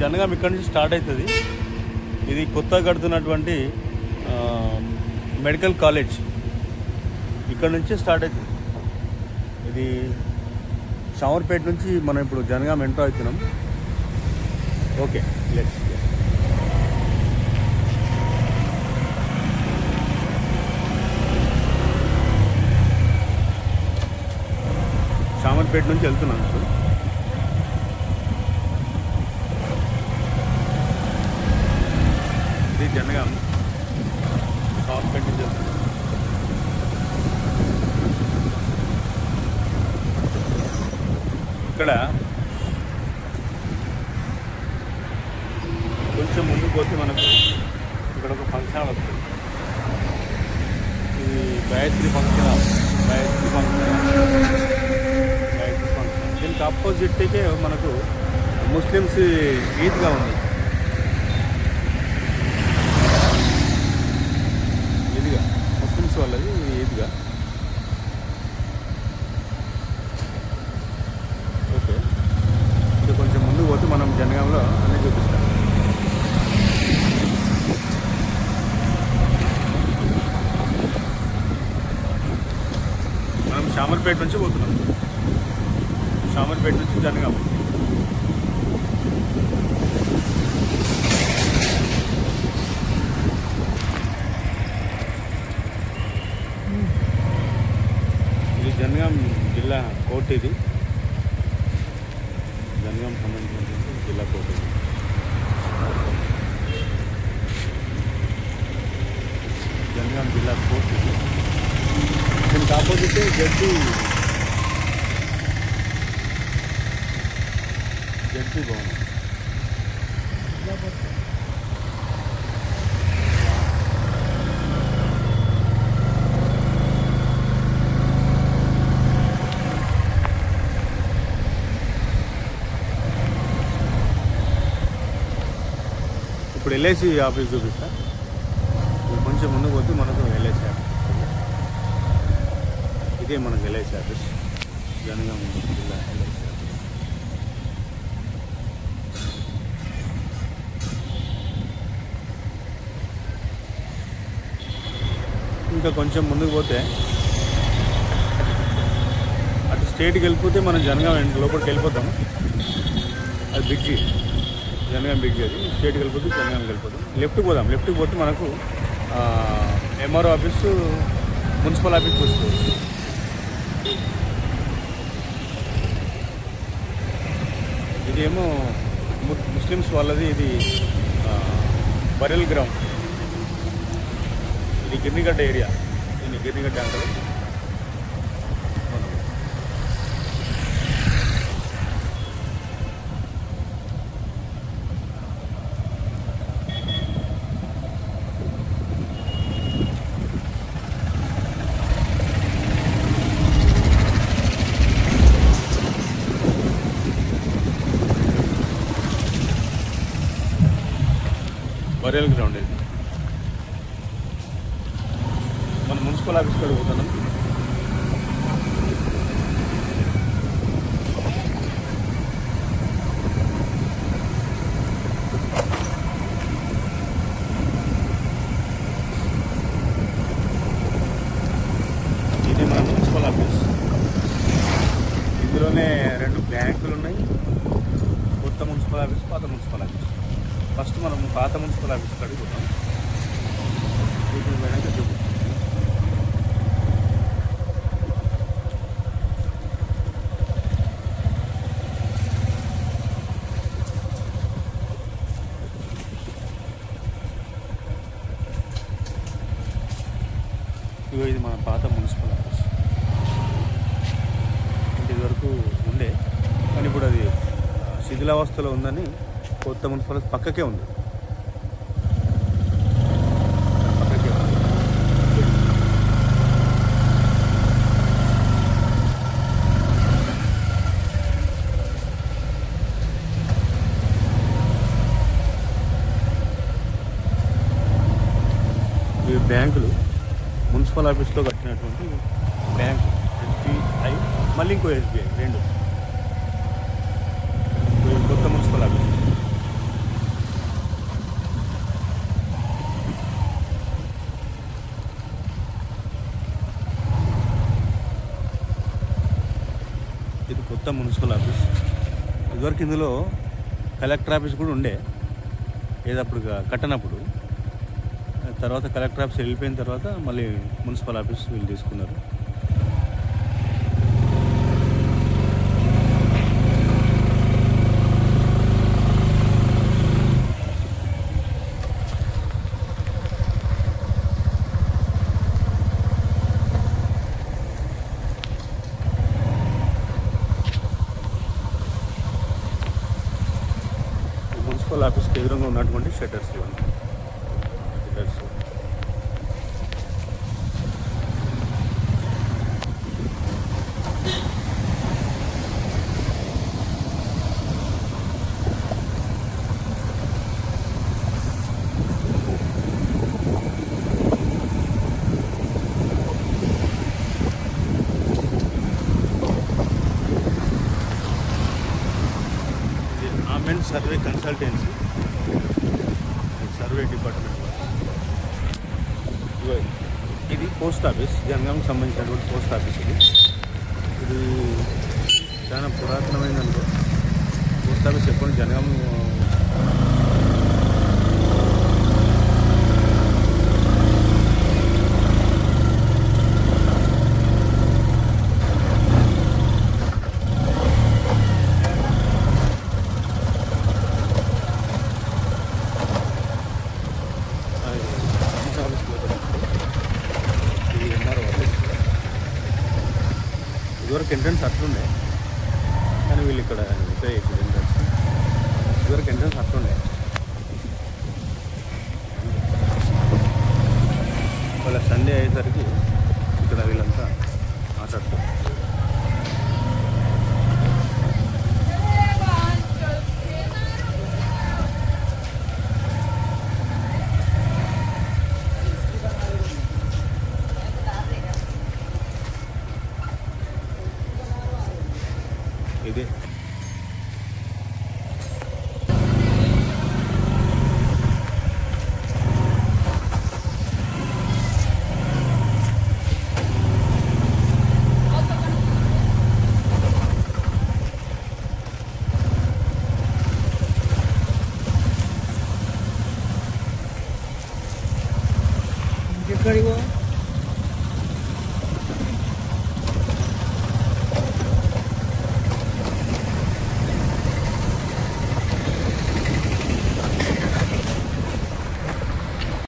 జనగాం ఇక్కడ నుంచి స్టార్ట్ అవుతుంది. ఇది కొత్తగా కడుతున్నటువంటి మెడికల్ కాలేజ్ ఇక్కడ నుంచే స్టార్ట్ అవుతుంది. ఇది షామర్పేట నుంచి మనం ఇప్పుడు జనగాం ఎంటర్ అవుతున్నాం. ఓకే, లెట్స్ షామర్పేట నుంచి వెళ్తున్నాం ఇప్పుడు. ఇది జనగాం షామర్పేట నుంచి వెళ్తున్నాం. ఇక్కడ కొంచెం ముందుకు పోతే మనకు ఇక్కడ ఒక ఫంక్షన్ హాల్ వస్తుంది. ఇది గాయత్రి ఫంక్షన్ హాల్. దీనికి ఆపోజిట్కే మనకు ముస్లిమ్స్ ఈద్గా ఉంది. ఈద్గా ముస్లిమ్స్ వాళ్ళది ఈద్గా. ఓకే, ఇది కొంచెం ముందుకు పోతే మనం జనగాంలో అన్నీ చూపిస్తాం. మనం షామర్పేట నుంచి పోతున్నాం. షామర్పేట నుంచి జనగాం. ఇది జనగాం జిల్లా కోర్టు. ఇది జనగాం సంబంధించినటువంటి జిల్లా కోర్టు. ఇది జనగాం జిల్లా కోర్టు. ఇది దీనికి ఆపోజిట్ జడ్జి భవనం. ఇప్పుడు ఎల్ఐసి ఆఫీస్ చూపిస్తా. కొంచెం ముందుకు పోతే మనకు ఎల్ఐసి ఆఫీస్. ఇదే మనకు ఎల్ఐసి ఆఫీస్, జనగాం జిల్లా ఎల్ఐసి ఆఫీస్. ఇంకా కొంచెం ముందుకు పోతే అటు స్టేట్కి వెళ్ళిపోతే మనం జనగాం లోపలికి వెళ్ళిపోతాం. అది బ్రిడ్జి, జనగాం బ్రిడ్జి. అది స్టేట్కి వెళ్ళిపోతే జనగాంకి వెళ్ళిపోతాం. లెఫ్ట్కి పోదాం. లెఫ్ట్కి పోతే మనకు ఎంఆర్ఓ ఆఫీసు, మున్సిపల్ ఆఫీస్ వస్తుంది. ఇదేమో ముస్లిమ్స్ వాళ్ళది. ఇది బరెల్ గ్రౌండ్. ఇది గిర్నిగడ్డ ఏరియా. దీన్ని గిర్నిగడ్డ అంటారు. బరెల్ గ్రౌండ్. ఇది మన మున్సిపల్ ఆఫీస్ కాడ పోతున్నాం. ఇది మన మున్సిపల్ ఆఫీస్. ఇందులోనే 2 బ్యాంకులు ఉన్నాయి. కొత్త మున్సిపల్ ఆఫీస్, పాత మున్సిపల్ ఆఫీస్. ఫస్ట్ మనం పాత మున్సిపల్ ఆఫీస్ కాడికి పోతాం. చూపిస్తాం. ఇది మన పాత మున్సిపల్ ఆఫీస్. ఇది వరకు ఉండే, కానీ ఇప్పుడు అది శిథిలావస్థలో ఉందని కొత్త మున్సిపల్ పక్కకే ఉంది. ఈ బ్యాంకులు మున్సిపల్ ఆఫీస్లో కట్టినటువంటి బ్యాంకు. SBI మళ్ళీ ఇంకో SBI, 2 కొత్త మున్సిపల్ ఆఫీస్. కొత్త మున్సిపల్ ఆఫీస్. ఇదివరకు ఇందులో కలెక్టర్ ఆఫీస్ కూడా ఉండే, ఏదప్పుడు కట్టనప్పుడు. తర్వాత కలెక్టర్ ఆఫీస్ వెళ్ళిపోయిన తర్వాత మళ్ళీ మున్సిపల్ ఆఫీస్ వీళ్ళు తీసుకున్నారు. మున్సిపల్ ఆఫీస్కి ఎదురుగా ఉన్నటువంటి షట్టర్స్ ఇవన్నీ. షట్టర్స్ ఆమెంట్ సర్వే కన్సల్టెన్సీ, సర్వే డిపార్ట్మెంట్. ఇది పోస్ట్ ఆఫీస్, జనగాంకి సంబంధించినటువంటి పోస్ట్ ఆఫీస్. ఇది చాలా పురాతనమైంది అనుకో. పోస్ట్ ఆఫీస్ ఎప్పుడు జనగాం ఇదివరకు ఎంట్రన్స్ అట్లుండే, కానీ వీళ్ళు ఇక్కడ రిపేర్ చేసేది ఎంట్రన్స్. ఇదివరకు ఎంట్రన్స్ అట్లుండే. వాళ్ళ సండే అయ్యేసరికి ఇక్కడ వీళ్ళంతా మాట్లాడుతారు.